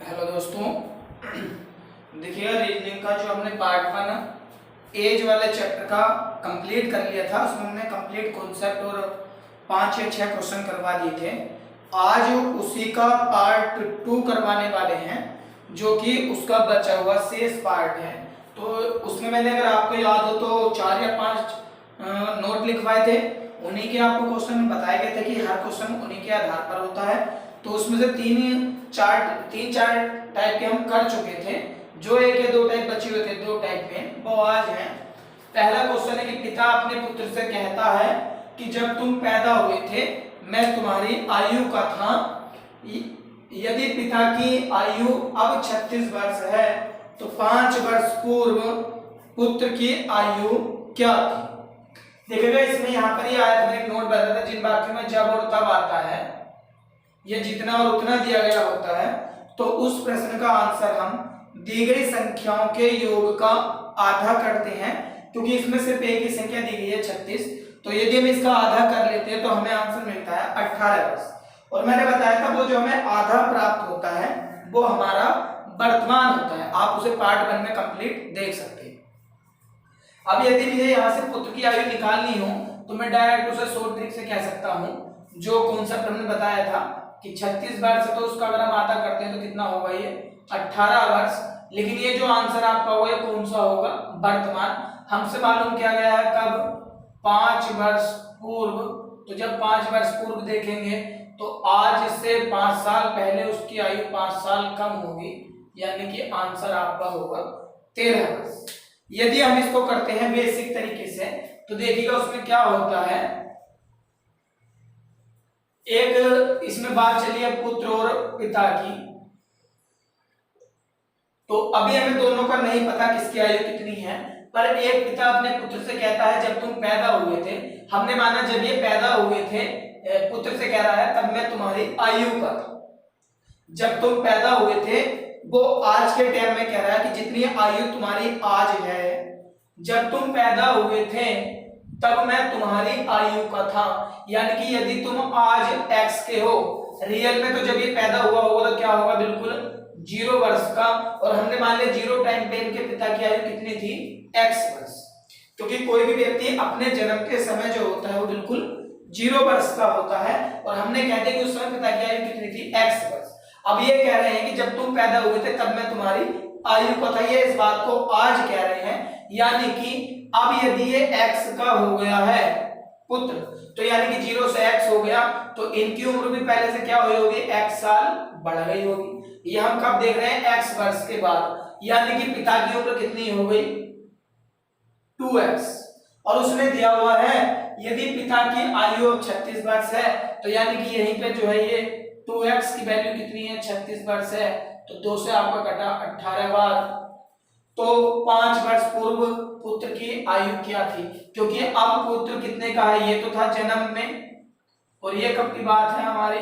Hello दोस्तों, देखिए reasoning का जो हमने पार्ट 1 एज वाले चैप्टर का कंप्लीट कर लिया था। उसमें हमने कंप्लीट कॉन्सेप्ट और 5 या 6 क्वेश्चन करवा दिए थे। आज उसी का पार्ट 2 करवाने वाले हैं, जो कि उसका बचा हुआ शेष पार्ट है। तो उसमें मैंने, अगर आपको याद हो तो 4 या 5 नोट लिखवाए थे। उन्हीं के आपको क्वेश्चन बताए गए थे कि हर क्वेश्चन उन्हीं के आधार पर होता है। तो उसमें से तीन चार टाइप के हम कर चुके थे। जो एक या दो टाइप बचे हुए थे, 2 टाइप में, वो आज हैं। पहला क्वेश्चन है कि पिता अपने पुत्र से कहता है कि जब तुम पैदा हुए थे मैं तुम्हारी आयु का था। यदि पिता की आयु अब 36 वर्ष है तो 5 वर्ष पूर्व पुत्र की आयु क्या थी। देखिएगा, इसमें यहाँ पर ही आया था, एक नोट बताया था, जिन वाक्यों में जब और तब आता है या जितना और उतना दिया गया होता है तो उस प्रश्न का आंसर हम दी गई संख्याओं के योग का आधा करते हैं। क्योंकि इसमें सिर्फ एक ही संख्या दी गई है 36, तो यदि हम इसका आधा कर लेते हैं तो हमें आंसर मिलता है 18 वर्ष। और मैंने बताया था वो जो हमें आधा प्राप्त होता है वो हमारा वर्तमान होता है। आप उसे पार्ट 1 में कंप्लीट देख सकते हैं। अब यदि मुझे यहाँ से पुत्र की आयु निकालनी हो तो मैं डायरेक्ट उसे शॉर्ट ट्रिक से कह सकता हूँ। जो कॉन्सेप्ट हमने बताया था कि 36 वर्ष तो उसका अगर हम आधा करते हैं तो कितना होगा, ये 18 वर्ष। लेकिन ये जो आंसर आपका होगा ये कौन सा होगा, वर्तमान। हमसे मालूम किया गया है कब, 5 वर्ष पूर्व। तो जब 5 वर्ष पूर्व देखेंगे तो आज से 5 साल पहले उसकी आयु 5 साल कम होगी, यानी कि आंसर आपका होगा 13 वर्ष। यदि हम इसको करते हैं बेसिक तरीके से तो देखिएगा उसमें क्या होता है। एक इसमें बात चली है पुत्र और पिता की, तो अभी हमें दोनों का नहीं पता किसकी आयु कितनी है। पर एक पिता अपने पुत्र से कहता है जब तुम पैदा हुए थे, हमने माना जब ये पैदा हुए थे, पुत्र से कह रहा है तब मैं तुम्हारी आयु का था। जब तुम पैदा हुए थे वो आज के टाइम में कह रहा है कि जितनी आयु तुम्हारी आज है, जब तुम पैदा हुए थे तब मैं तुम्हारी आयु का था। यानी कि यदि तुम आज x के हो, रियल में तो जब ये पैदा हुआ होगा तो क्या होगा, बिल्कुल 0 वर्ष का। और हमने मान लिया 0 टाइम पे इनके पिता की आयु कितनी थी, x वर्ष। क्योंकि कोई भी व्यक्ति अपने जन्म के समय जो होता है वो बिल्कुल 0 वर्ष का होता है, और हमने कह दिया कि उस समय पिता की आयु कितनी थी, x वर्ष। अब ये कह रहे हैं कि जब तुम पैदा हुए थे तब मैं तुम्हारी आयु का था, ये इस बात को आज कह रहे हैं। यानी कि अब यदि ये x का हो गया है पुत्र, तो यानी कि 0 से x हो गया, तो इनकी उम्र भी पहले से क्या हुई होगी, x साल बढ़ गई होगी। ये हम कब देख रहे हैं, x वर्ष के बाद। यानी कि पिता की उम्र कितनी हो गई, 2x। और उसने दिया हुआ है यदि पिता की आयु अब 36 वर्ष है, तो यानी कि यहीं पे जो है ये 2x की वैल्यू कितनी है, 36 वर्ष है। तो 2 से आपका कटा 18 बार। तो 5 वर्ष पूर्व पुत्र की आयु क्या थी, क्योंकि अब पुत्र कितने का है, ये तो था जन्म में, और ये कब की बात है, हमारी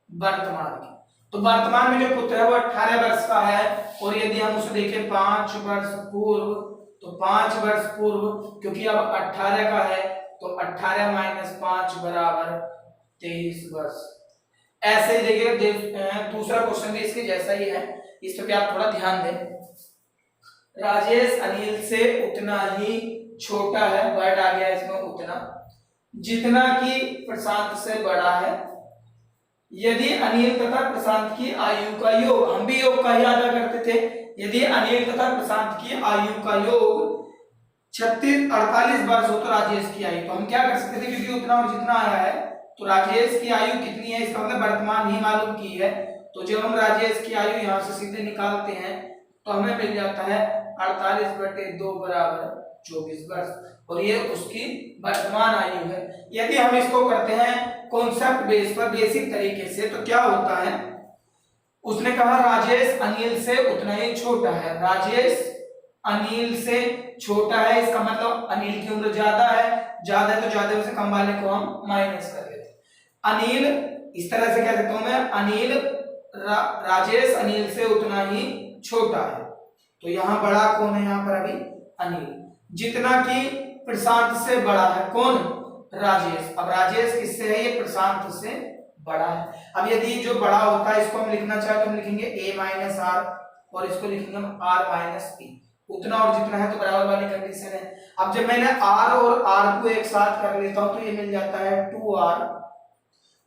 वर्तमान की। तो वर्तमान में जो पुत्र है वो 18 वर्ष का है। और यदि हम उसे देखें 5 वर्ष पूर्व, तो 5 वर्ष पूर्व, क्योंकि अब 18 का है तो 18 - 5 बराबर 23 वर्ष। ऐसे ही देखिए दूसरा क्वेश्चन भी इसके जैसा ही है, इस पे आप थोड़ा ध्यान दें। राजेश अनिल से उतना ही छोटा है, वर्ड आ गया इसमें उतना, जितना कि प्रशांत से बड़ा है। यदि अनिल तथा प्रशांत की आयु का योग, हम भी योग का ही आधा करते थे, यदि अनिल तथा प्रशांत की आयु का योग 48 वर्ष हो तो राजेश की आयु, तो हम क्या कर सकते थे, क्योंकि उतना और जितना आया है तो राजेश की आयु कितनी है, इसका मतलब वर्तमान ही मालूम की है। तो जब हम राजेश की आयु यहाँ से सीधे निकालते हैं तो हमें मिल जाता है 48/2 बराबर 24 वर्ष, और ये उसकी वर्तमान आयु है। यदि हम इसको करते हैं कॉन्सेप्ट बेस पर, बेसिक तरीके से, तो क्या होता है, उसने कहा राजेश अनिल से उतना ही छोटा है। राजेश अनिल से छोटा है, इसका मतलब अनिल की उम्र ज्यादा है, ज्यादा है तो ज्यादा में से कम वाले को हम माइनस कर लेते हैं। अनिल, इस तरह से कह सकता हूं मैं, अनिल राजेश अनिल से उतना ही छोटा है। तो यहाँ बड़ा कौन है, यहाँ पर अभी अनिल, जितना कि प्रशांत से बड़ा है, कौन, राजेश। अब राजेश किससे है, ये प्रशांत से बड़ा है। अब यदि जो बड़ा होता है इसको हम लिखना चाहे तो हम लिखेंगे a माइनस आर और इसको लिखेंगे हम r माइनस पी, उतना और जितना है तो बराबर वाली कंडीशन है। अब जब मैंने r और r को एक साथ कर लेता हूं तो ये मिल जाता है 2r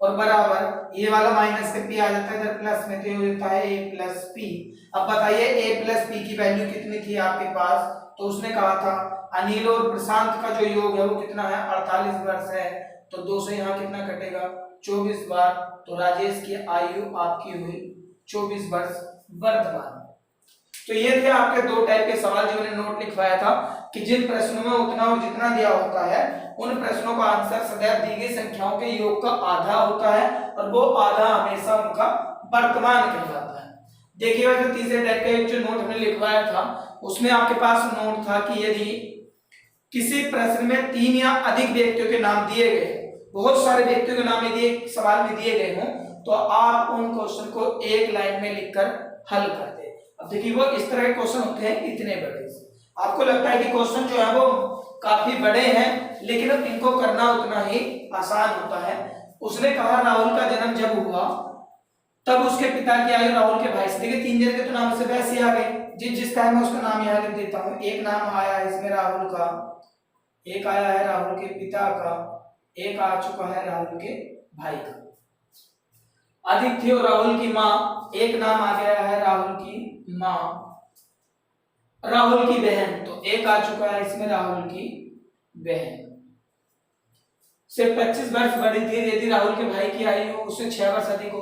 और बराबर ये वाला माइनस से p आ जाता है इधर प्लस में, तो ये हो जाता है a प्लस p। अब बताइए a प्लस p की वैल्यू कितनी थी आपके पास, तो उसने कहा था अनिल और प्रशांत का जो योग है वो कितना है 48 वर्ष है, तो 2 से यहाँ कितना कटेगा 24 बार, तो राजेश की आयु आपकी हुई 24 वर्ष वर्तमान। तो ये थे आपके 2 टाइप के सवाल जो मैंने नोट लिखवाया था कि जिन प्रश्नों में उतना और जितना दिया होता है उन प्रश्नों का आंसर सदैव दी गई संख्याओं के योग का आधा होता है और वो आधा हमेशा उनका वर्तमान कहलाता है। देखिएगा जो तीसरे टाइप का एक जो नोट हमने लिखवाया था उसमें आपके पास नोट था कि यदि किसी प्रश्न में 3 या अधिक व्यक्तियों के नाम दिए गए, बहुत सारे व्यक्तियों के नाम यदि एक सवाल में दिए गए हों तो आप उन क्वेश्चन को एक लाइन में लिखकर हल कर दे। अब देखिए वो इस तरह के क्वेश्चन होते हैं इतने बड़े, आपको लगता है कि क्वेश्चन जो है वो काफी बड़े हैं लेकिन इनको करना उतना ही आसान होता है। उसने कहा राहुल का जन्म जब हुआ तब उसके पिता की आयु राहुल के भाई से, देखिए 3 जन के तो नाम से वैसे आ गए, जिस टाइम में उसका नाम यहाँ लिख देता हूँ। एक नाम आया है इसमें राहुल का, एक आया है राहुल के पिता का, एक आ चुका है राहुल के भाई का। अधिक थी और राहुल की माँ, एक नाम आ गया है राहुल की माँ, राहुल की बहन, तो एक आ चुका है इसमें राहुल की बहन। सिर्फ 25 वर्ष बड़ी थी यदि राहुल के भाई की आयु उससे 6 वर्ष अधिक हो।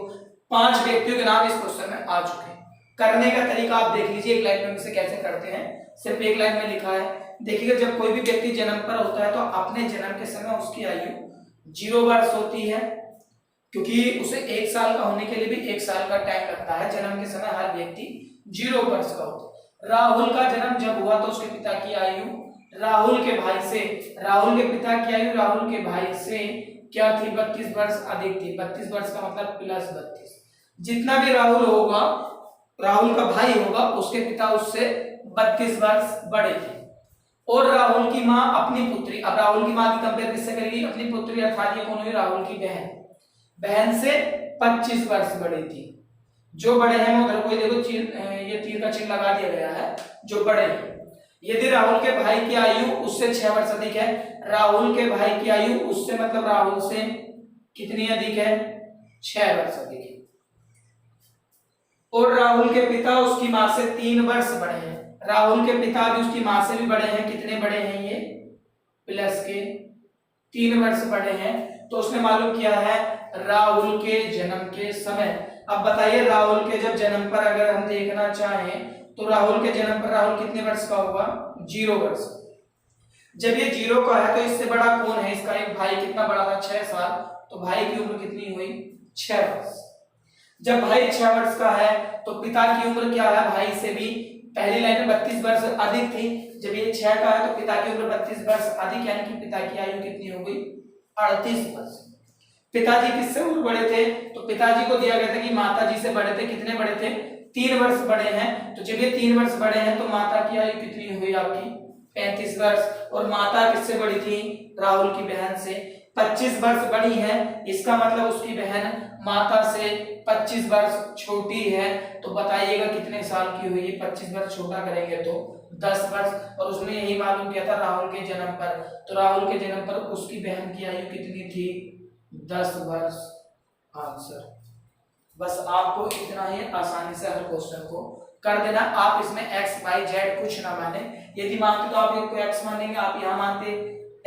5 व्यक्तियों के नाम इस क्वेश्चन में आ चुके हैं। करने का तरीका आप देख लीजिए, एक लाइन में इसे कैसे करते हैं, सिर्फ एक लाइन में लिखा है। देखिएगा जब कोई भी व्यक्ति जन्म पर होता है तो अपने जन्म के समय उसकी आयु 0 वर्ष होती है, क्योंकि उसे 1 साल का होने के लिए भी 1 साल का टाइम लगता है। जन्म के समय हर व्यक्ति 0 वर्ष का होता है। राहुल का जन्म जब हुआ तो उसके पिता की आयु राहुल के भाई से, राहुल के पिता की आयु राहुल के भाई से क्या थी 32 वर्ष अधिक थी। 32 वर्ष का मतलब प्लस 32। जितना भी राहुल होगा, राहुल का भाई होगा, उसके पिता उससे 32 वर्ष बड़े थे। और राहुल की माँ अपनी पुत्री, अब राहुल की माँ की कंपेयर किससे करेगी, अपनी पुत्री अर्थात ये कौन हुई राहुल की बहन, बहन से 25 वर्ष बड़ी थी। जो बड़े हैं उधर कोई देखो ये तीर का चिन्ह लगा दिया गया है, जो बड़े हैं। यदि राहुल के भाई की आयु उससे 6 वर्ष अधिक है, राहुल के भाई की आयु उससे मतलब राहुल से कितनी अधिक है 6 वर्ष अधिक है। और राहुल के पिता उसकी माँ से 3 वर्ष बड़े हैं। राहुल के पिता भी उसकी माँ से भी बड़े हैं, कितने बड़े हैं ये प्लस के 3 वर्ष बड़े हैं। तो उसने मालूम किया है राहुल के जन्म के समय। अब बताइए राहुल के जब जन्म पर अगर हम देखना चाहें तो राहुल के जन्म पर राहुल कितने वर्ष का होगा 0 वर्ष। जब ये 0 का है तो इससे बड़ा कौन है, इसका एक भाई कितना बड़ा था 6 साल, तो भाई की उम्र कितनी हुई 6 वर्ष। जब भाई 6 वर्ष का है तो पिता की उम्र क्या है भाई से भी, पहली लाइन में 32 वर्ष अधिक थी, जब ये 6 का है तो पिता की उम्र 32 वर्ष अधिक, यानी कि पिता की आयु कितनी हो गई 38 वर्ष। पिताजी किससे उम्र बड़े थे, तो पिताजी को दिया गया था कि माताजी से बड़े थे, कितने बड़े थे 3 वर्ष बड़े हैं। तो जब ये 3 वर्ष बड़े हैं तो माता की आयु कितनी हुई आपकी 35 वर्ष। और माता किससे बड़ी थी राहुल की बहन से 25 वर्ष बड़ी है, इसका मतलब उसकी बहन माता से 25 वर्ष छोटी है। तो बताइएगा कितने साल की हुई, 25 वर्ष छोटा करेंगे तो 10 वर्ष। और उसने यही मालूम किया था राहुल के जन्म पर, तो राहुल के जन्म पर उसकी बहन की आयु कितनी थी 10 वर्ष। आंसर बस आपको इतना ही आसानी से हर क्वेश्चन को कर देना। आप इसमें x y z कुछ ना माने, यदि मानते तो आप इसको x मानेंगे, आप यहाँ मानते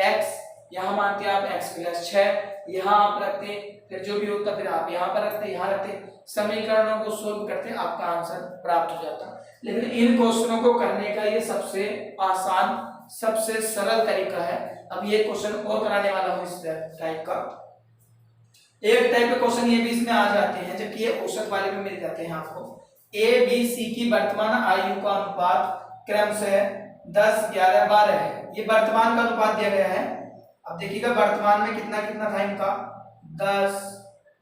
x, यहाँ मानते आप x प्लस 6, यहाँ आप रखते, फिर जो भी होता फिर आप यहाँ पर रखते, यहाँ रखते, समीकरणों को सोल्व करते, आपका आंसर प्राप्त हो जाता। लेकिन इन क्वेश्चनों को करने का ये सबसे आसान सबसे सरल तरीका है। अब ये क्वेश्चन और कराने वाला हूँ इस टाइप का। एक टाइप के क्वेश्चन ये भी इसमें आ जाते हैं, जबकि ये औसत वाले में मिल जाते हैं आपको। ए बी सी की वर्तमान आयु का अनुपात क्रमशः 10, 11, 12 है। ये वर्तमान का अनुपात दिया गया है। अब देखिएगा वर्तमान में कितना कितना था इनका 10,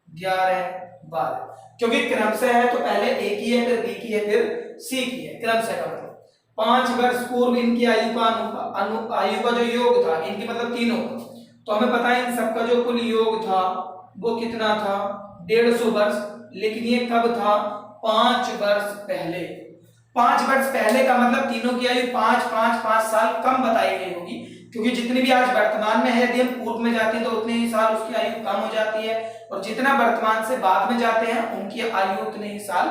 11, 12, क्योंकि क्रमशः है तो पहले ए की है फिर बी की है फिर सी की है, क्रमशः का मतलब 5 वर्ष पूर्व इनकी आयु का आयु का जो योग था, इनकी मतलब तीनों, तो हमें पता है इन सबका जो कुल योग था वो कितना था 150 वर्ष, लेकिन ये कब था? 5 वर्ष पहले। 5 वर्ष पहले का मतलब तीनों की आयु 5 साल कम बताई गई होगी, क्योंकि जितनी भी आज वर्तमान में है यदि हम पूर्व में जाते हैं तो उतने ही साल उसकी आयु कम हो जाती है, और जितना वर्तमान से बाद में जाते हैं उनकी आयु उतने ही साल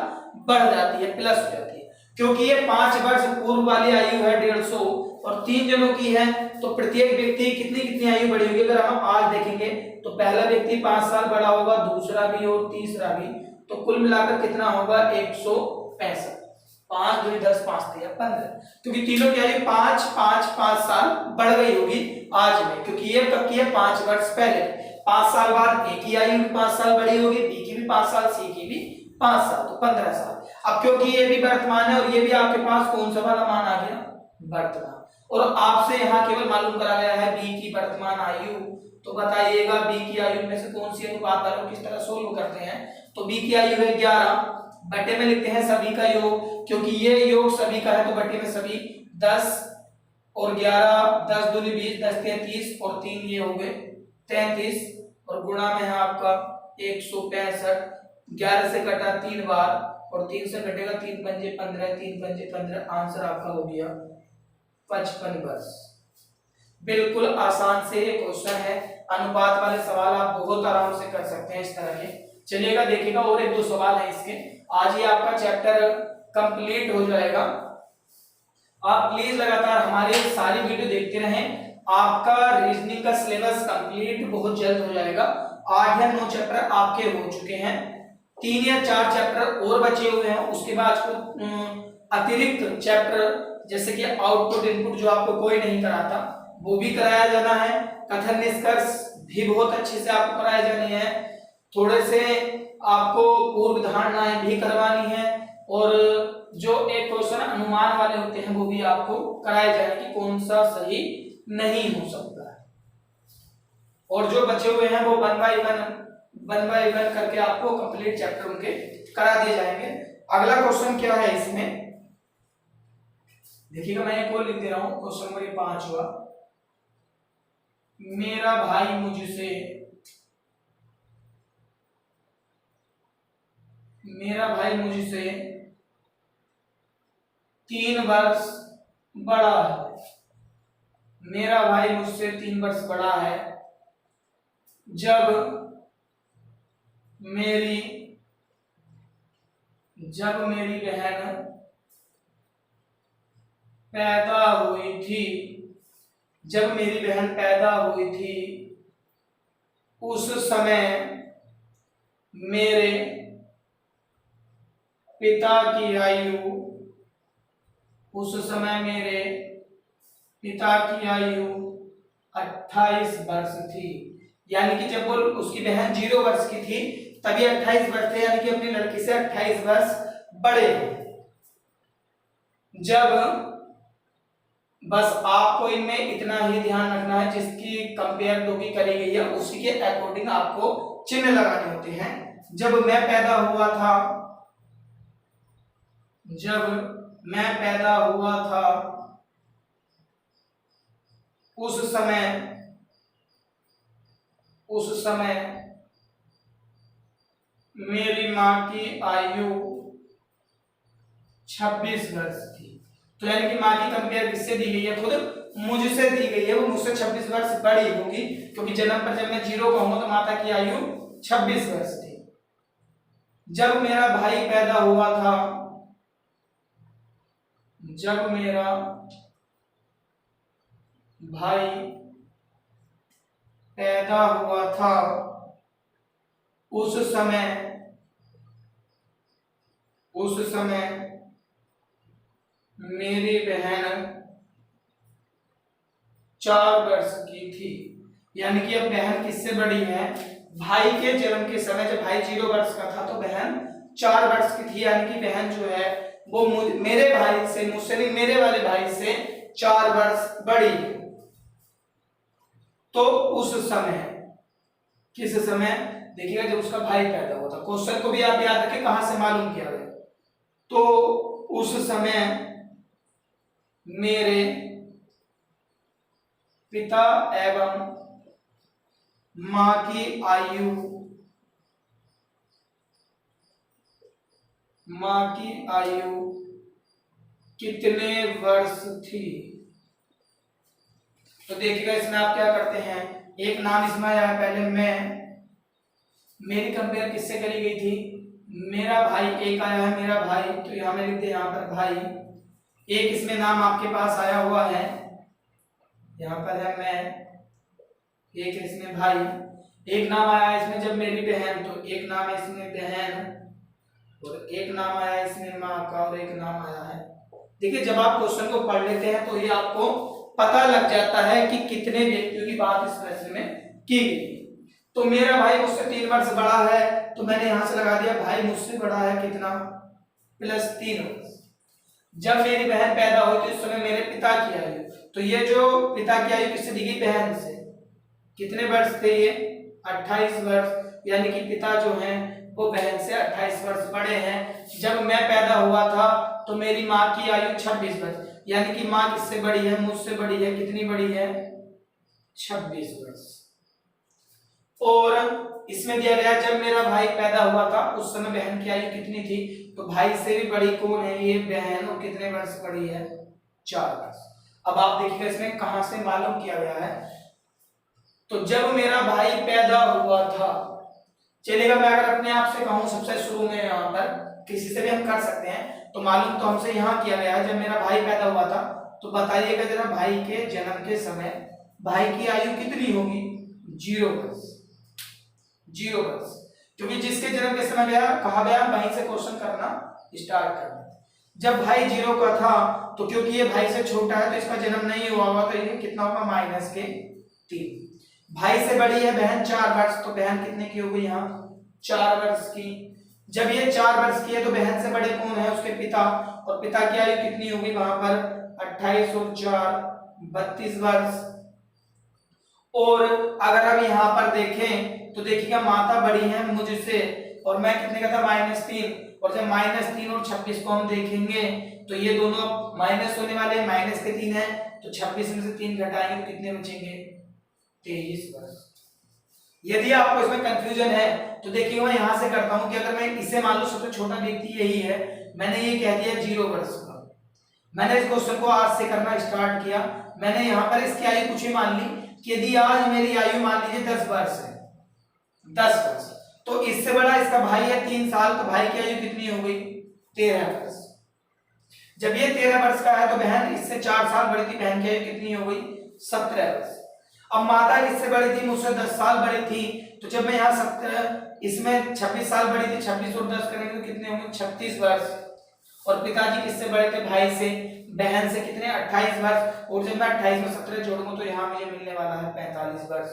बढ़ जाती है, प्लस हो जाती है। क्योंकि ये 5 वर्ष पूर्व वाली आयु है 150 और 3 जनों की है, तो प्रत्येक व्यक्ति कितनी कितनी आयु बढ़ी होगी? अगर हम आज देखेंगे तो पहला व्यक्ति 5 साल बड़ा होगा, दूसरा भी और तीसरा भी, तो कुल मिलाकर कितना होगा? 165। 5 2 10 5 3 15, क्योंकि तीनों की आयु 5 साल बढ़ गई होगी आज में, क्योंकि ये कब की है? 5 वर्ष पहले। 5 साल बाद ए की आयु 5 साल बढ़ी होगी, बी की भी 5 साल, सी की भी 5 साल, तो 15 साल। अब क्योंकि ये भी वर्तमान है और ये भी आपके पास कौन सा वाला मान आ गया? वर्तमान। और आपसे यहाँ केवल मालूम करा गया है बी की वर्तमान आयु, तो बताइएगा बी की आयु में से कौन सी अनुपात वालों किस तरह सोल्व करते हैं? तो बी की आयु है 11, बटे में लिखते हैं सभी का योग, क्योंकि ये योग सभी का है तो बटे में सभी 10 और 11, 10 दूनी 20, 10 3 30 और 3 ये हो गए 33, और गुणा में है आपका 165। 11 से कटा 3 बार और 3 से कटेगा 3 पंजे 15, 3 पंजे 15, आंसर आपका हो गया 55 वर्ष। बिल्कुल आसान से ये क्वेश्चन है, अनुपात वाले सवाल आप बहुत आराम से कर सकते हैं इस तरह के। चलिएगा देखिएगा और एक दो सवाल है इसके, आज ही आपका चैप्टर कंप्लीट हो जाएगा। आप प्लीज लगातार हमारी सारी वीडियो देखते रहें, आपका रीजनिंग का सिलेबस कंप्लीट बहुत जल्द हो जाएगा। 8 या 9 चैप्टर आपके हो चुके हैं, 3 या 4 चैप्टर और बचे हुए हैं, उसके बाद अतिरिक्त चैप्टर जैसे कि आउटपुट इनपुट जो आपको कोई नहीं कराता वो भी कराया जाना है, कथन निष्कर्ष भी बहुत अच्छे से आपको कराए जाने हैं, थोड़े से आपको पूर्व धारणाएं भी करवानी है, और जो एक क्वेश्चन अनुमान वाले होते हैं वो भी आपको कराए जाए कि कौन सा सही नहीं हो सकता है, और जो बचे हुए हैं वो वन बाय वन करके आपको कंप्लीट चैप्टर उनके करा दिए जाएंगे। अगला क्वेश्चन क्या है इसमें देखिएगा, मैं एक और लिख दे रहा हूं, क्वेश्चन नंबर 5 हुआ, मेरा भाई मुझसे 3 वर्ष बड़ा है। मेरा भाई मुझसे 3 वर्ष बड़ा है। जब मेरी बहन पैदा हुई थी, उस समय मेरे पिता की आयु 28 वर्ष थी। यानी कि जब वो उसकी बहन 0 वर्ष की थी तभी 28 वर्ष थे, यानी कि अपनी लड़की से 28 वर्ष बड़े। जब, बस आपको इनमें इतना ही ध्यान रखना है, जिसकी कंपेयर दो की करी गई है उसी के अकॉर्डिंग आपको चिन्ह लगाने होते हैं। जब मैं पैदा हुआ था उस समय मेरी मां की आयु 26 वर्ष थी। तो यानी कि मां की कंपेयर किससे दी गई है? खुद मुझसे दी गई है, वो मुझसे 26 वर्ष बड़ी होगी, क्योंकि जन्म पर जब मैं 0 कहूंगा तो माता की आयु 26 वर्ष थी। जब मेरा भाई पैदा हुआ था उस समय मेरी बहन 4 वर्ष की थी। यानी कि अब बहन किससे बड़ी है? भाई के जन्म के समय जब भाई 0 वर्ष का था तो बहन 4 वर्ष की थी, यानी कि बहन जो है वो मेरे भाई से, मुझसे नहीं मेरे वाले भाई से 4 वर्ष बड़ी है। तो उस समय, किस समय? देखिएगा जब उसका भाई पैदा हुआ था। क्वेश्चन को भी आप याद रखें कहां से मालूम किया गया। तो उस समय मेरे पिता एवं मां की आयु माँ की आयु कितने वर्ष थी। तो देखिएगा इसमें आप क्या करते हैं, एक नाम इसमें आया है पहले मैं, मेरी कंपेयर किससे करी गई थी, मेरा भाई एक आया है, मेरा भाई, तो यहां में लिखते हैं यहाँ पर भाई। एक इसमें नाम आपके पास आया हुआ है, यहाँ पर है मैं, एक इसमें भाई, एक नाम आया है इसमें जब मेरी बहन, तो एक नाम है इसमें बहन, और एक नाम आया है इसमें माँ का, और एक नाम आया है। देखिए जब आप क्वेश्चन को पढ़ लेते हैं तो ये आपको पता लग जाता है कि कितने व्यक्तियों की बात इस प्रश्न में की गई। तो मेरा भाई मुझसे 3 वर्ष बड़ा है, तो मैंने यहां से लगा दिया भाई मुझसे बड़ा है कितना, प्लस 3 वर्ष। जब मेरी बहन पैदा हुई तो इस समय मेरे पिता की आयु, तो ये जो पिता की आयु किससे दी गई, बहन से, कितने वर्ष थे ये, 28 वर्ष, यानी कि पिता जो हैं वो बहन से 28 वर्ष बड़े हैं। जब मैं पैदा हुआ था तो मेरी माँ की आयु 26 वर्ष, यानी कि माँ किससे बड़ी है, मुझसे बड़ी है, कितनी बड़ी है, 26 वर्ष। और इसमें दिया गया जब मेरा भाई पैदा हुआ था उस समय बहन की आयु कितनी थी, तो भाई से भी बड़ी कौन है, ये बहन, और कितने वर्ष बड़ी है, 4 वर्ष। अब आप देखिए इसमें कहां से मालूम किया गया है, तो जब मेरा भाई पैदा हुआ था, चलेगा मैं अगर अपने आप से कहूं सबसे शुरू में, यहाँ पर किसी से भी हम कर सकते हैं, तो मालूम तो हमसे यहाँ किया गया है जब मेरा भाई पैदा हुआ था, तो बताइएगा जरा भाई के जन्म के समय भाई की आयु कितनी होगी, 0 वर्ष, 0 वर्ष, क्योंकि जिसके जन्म के समय गया कहा गया वहीं से क्वेश्चन करना स्टार्ट करना। जब भाई 0 का था तो क्योंकि ये भाई से छोटा है तो इसका जन्म नहीं हुआ होगा, तो ये कितना होगा, -3। भाई से बड़ी है बहन 4 वर्ष, तो बहन कितने की होगी यहाँ, 4 वर्ष की। जब ये 4 वर्ष की है तो बहन से बड़े कौन है, उसके पिता, और पिता की आयु कितनी होगी वहां पर, 28 और 4 32 वर्ष। और अगर हम यहाँ पर देखें तो देखिएगा माता बड़ी है मुझसे, और मैं कितने का था, -3, और जब -3 और 26 को हम देखेंगे तो ये दोनों माइनस होने वाले हैं, माइनस के 3 है, तो 26 में से 3 घटाएंगे तो कितने बचेंगे, 23 वर्ष। यदि आपको इसमें कंफ्यूजन है तो देखिए मैं यहां से करता हूं कि अगर मैं इसे मान लो सबसे छोटा व्यक्ति यही है, मैंने ये कह दिया 0 वर्ष का, मैंने इस क्वेश्चन को आज से करना स्टार्ट किया, मैंने यहाँ पर इसकी आयु कुछ ही मान ली कि यदि आज मेरी आयु मान लीजिए 10 वर्ष है, 10 वर्ष, तो इससे बड़ा इसका भाई है 3 साल, तो भाई की आयु कितनी हो गई, 13 वर्ष। जब ये 13 वर्ष का है तो बहन इससे 4 साल बड़ी थी, बहन की आयु कितनी हो गई, 17 वर्ष। अब माता किससे बड़ी थी, मुझसे 10 साल बड़ी थी, तो जब मैं यहाँ 17 इसमें 26 साल बड़ी थी, 26 और 10 करेंगे तो कितने होंगे, 36 वर्ष। और पिताजी किससे बड़े थे, भाई से, बहन से कितने, 28 वर्ष, और जब मैं 28 में 17 जोड़ूंगा तो यहाँ मुझे मिलने वाला है 45 वर्ष।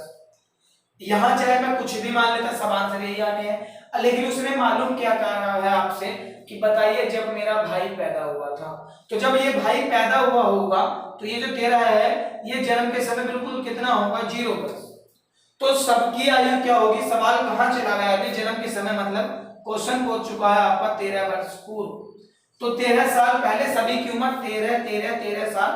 यहाँ चाहे मैं कुछ भी मान लेता सब आंसर यही आने हैं, लेकिन उसने मालूम क्या कर रहा है आपसे कि बताइए जब मेरा भाई पैदा हुआ था, तो जब ये भाई पैदा हुआ होगा तो ये जो 13 है ये जन्म के समय बिल्कुल कितना होगा, 0 वर्ष। तो सबकी आयु क्या होगी, सवाल कहाँ चला गया अभी, जन्म के समय मतलब क्वेश्चन पहुंच चुका है आपका 13 वर्ष पूर्व, तो 13 साल पहले सभी की उम्र 13 साल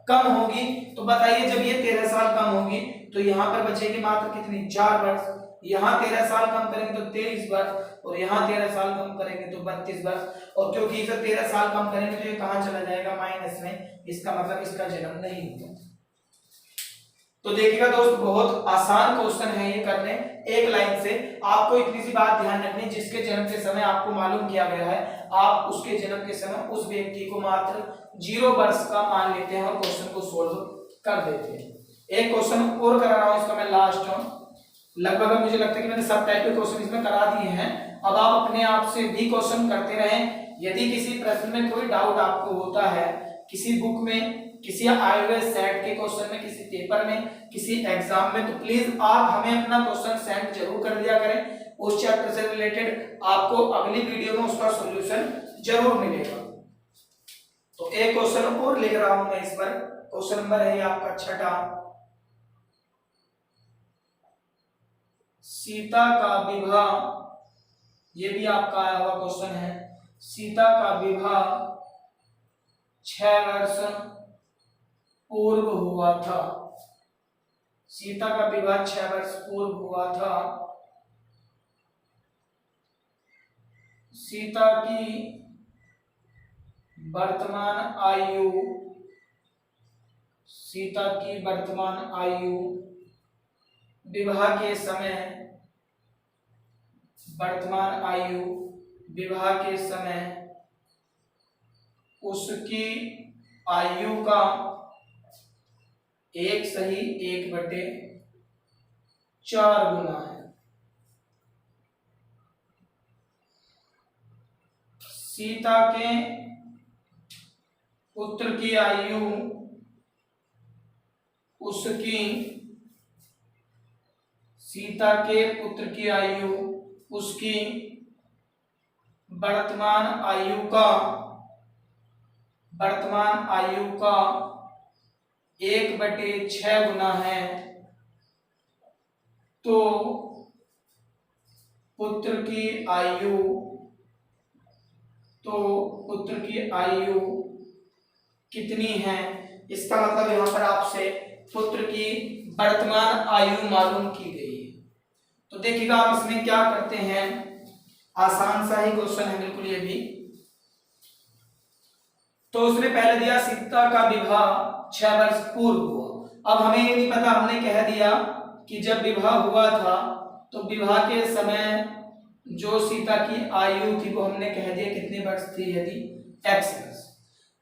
कम होगी। तो बताइए जब ये 13 साल कम होगी तो यहाँ पर बचेगी मात्र कितनी, 4 वर्ष। यहाँ 13 साल कम करेंगे तो 23 वर्ष, और यहाँ 13 साल कम करेंगे तो 32 वर्ष, और क्योंकि इसे 13 साल कम करेंगे तो ये कहाँ चला जाएगा, माइनस में, इसका मतलब इसका जन्म नहीं होगा। तो देखिएगा दोस्त बहुत आसान क्वेश्चन है ये करने, एक लाइन से। आपको इतनी सी बात ध्यान रखनी, जिसके जन्म के समय आपको मालूम किया गया है आप उसके जन्म के समय उस व्यक्ति को मात्र 0 वर्ष का मान लेते हैं और क्वेश्चन को सोल्व कर देते हैं। एक क्वेश्चन और करा रहा हूं, इसका मैं लास्ट हूं, लगभग मुझे लगता है कि मैंने सब टाइप के क्वेश्चन इसमें करा दिए हैं। अब आप अपने आप से भी क्वेश्चन करते रहें, यदि किसी प्रश्न में कोई डाउट आपको होता है, किसी बुक में, किसी आईओएस सेट के क्वेश्चन में, किसी पेपर में, किसी एग्जाम में, तो प्लीज आप हमें अपना क्वेश्चन सेंड जरूर कर दिया करें। उस चैप्टर से रिलेटेड आपको अगली वीडियो में उसका सॉल्यूशन जरूर मिलेगा। तो एक क्वेश्चन और लिख रहा हूं मैं इस पर, क्वेश्चन नंबर है आपका 6, सीता का विवाह, ये भी आपका आया हुआ क्वेश्चन है, सीता का विवाह 6 वर्ष पूर्व हुआ था, सीता का विवाह 6 वर्ष पूर्व हुआ था। सीता की वर्तमान आयु, सीता की वर्तमान आयु, विवाह के समय, वर्तमान आयु विवाह के समय उसकी आयु का 1/4 गुना है। सीता के पुत्र की आयु उसकी, सीता के पुत्र की आयु उसकी वर्तमान आयु का 1/6 गुना है, तो पुत्र की आयु कितनी है। इसका मतलब यहां पर आपसे पुत्र की वर्तमान आयु मालूम की गई है। तो देखिएगा आप इसमें क्या करते हैं, आसान सा ही क्वेश्चन है बिल्कुल ये भी। तो उसने पहले दिया सीता का विवाह 6 वर्ष पूर्व हुआ। अब हमें ये नहीं पता, हमने कह दिया कि जब विवाह हुआ था तो विवाह के समय जो सीता की आयु थी वो हमने कह दिया कितने वर्ष थी, यदि x वर्ष।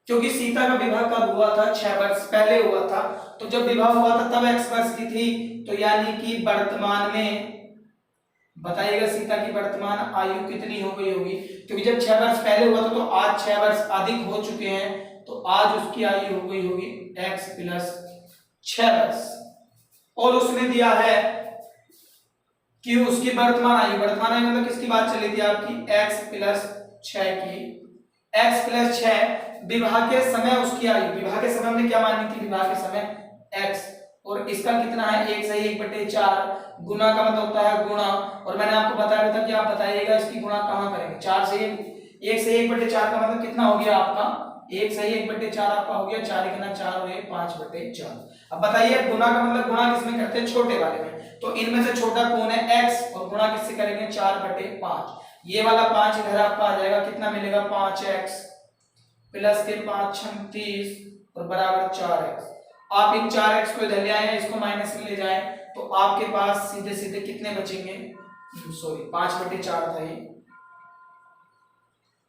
क्योंकि सीता का विवाह कब हुआ था, 6 वर्ष पहले हुआ था, तो जब विवाह हुआ था तब x वर्ष की थी, तो यानी कि वर्तमान में बताइएगा सीता की वर्तमान आयु कितनी हो गई होगी। क्योंकि जब 6 वर्ष पहले हुआ था तो आज 6 वर्ष अधिक हो चुके हैं, तो आज उसकी आयु हो गई होगी x + 6 वर्ष। और उसने दिया है कि उसकी वर्तमान आयु मतलब किसकी बात चली थी आपकी, x + 6 की, x + 6 विवाह के समय उसकी आयु, विवाह के समय हमने क्या मानी थी, विवाह के समय x, और इसका कितना है 1/4, गुना का मतलब होता है गुणा। और मैंने आपको बताया था कि आप बताइएगा इसकी गुणा कहां करेंगे, 4 से 1/4 का मतलब कितना हो गया आपका 1/4 आपका हो गया 4 × 4 और 5/4। अब बताइए गुना का मतलब गुणा किसमें करते हैं, छोटे वाले में। तो इनमें से छोटा कौन है, x, और गुणा किससे करेंगे 4/5। ये वाला 5 इधर आपका आ जाएगा, कितना मिलेगा 5x प्लस के 5 × 30 और बराबर 4x। आप इन 4x को इधर ले आए, इसको माइनस में ले जाएं, तो आपके पास सीधे सीधे कितने बचेंगे, सॉरी 5/4 था ये,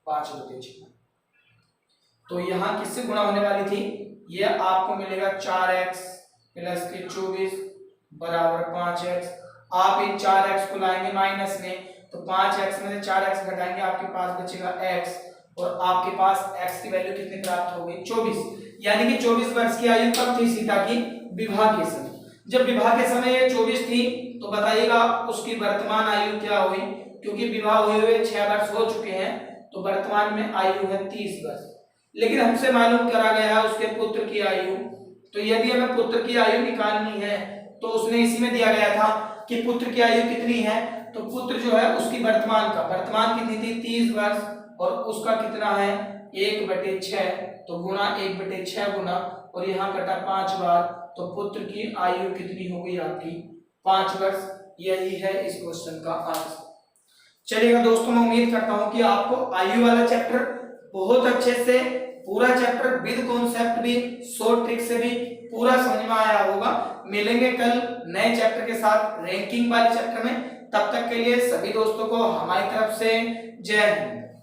5/4। तो यहाँ किससे गुणा होने वाली थी, ये आपको मिलेगा 4x प्लस के 24 बराबर 5x। आप इन 4x को लाएंगे माइनस में, तो 5x में से 4x घटाएंगे, आपके पास बचेगा x, और आपके पास x की वैल्यू कितनी प्राप्त हो गई 24। यानी कि 24 वर्ष की आयु कब थी सीता की, विवाह के समय। जब विवाह के समय ये 24 थी, तो बताइएगा उसकी वर्तमान आयु क्या हुई, क्योंकि विवाह हुए हुए 6 वर्ष हो चुके हैं, तो वर्तमान में आयु है 30 वर्ष। लेकिन हमसे मालूम करा गया है उसके पुत्र की आयु, तो यदि हमें पुत्र की आयु निकालनी है तो उसने इसी में दिया गया था कि पुत्र की आयु कितनी है, तो पुत्र जो है उसकी वर्तमान कितनी थी 30 वर्ष, और उसका कितना है 1/6, तो गुणा 1/6 गुना, और यहाँ कटा 5 बार, तो पुत्र की आयु कितनी हो गई आपकी 5 वर्ष। यही है इस क्वेश्चन का आंसर। चलिएगा दोस्तों, मैं उम्मीद करता हूं कि आपको आयु वाला चैप्टर बहुत अच्छे से, पूरा चैप्टर विद कॉन्सेप्ट भी, शॉर्ट ट्रिक से भी पूरा समझ में आया होगा। मिलेंगे कल नए चैप्टर के साथ रैंकिंग वाले चैप्टर में, तब तक के लिए सभी दोस्तों को हमारी तरफ से जय हिंद।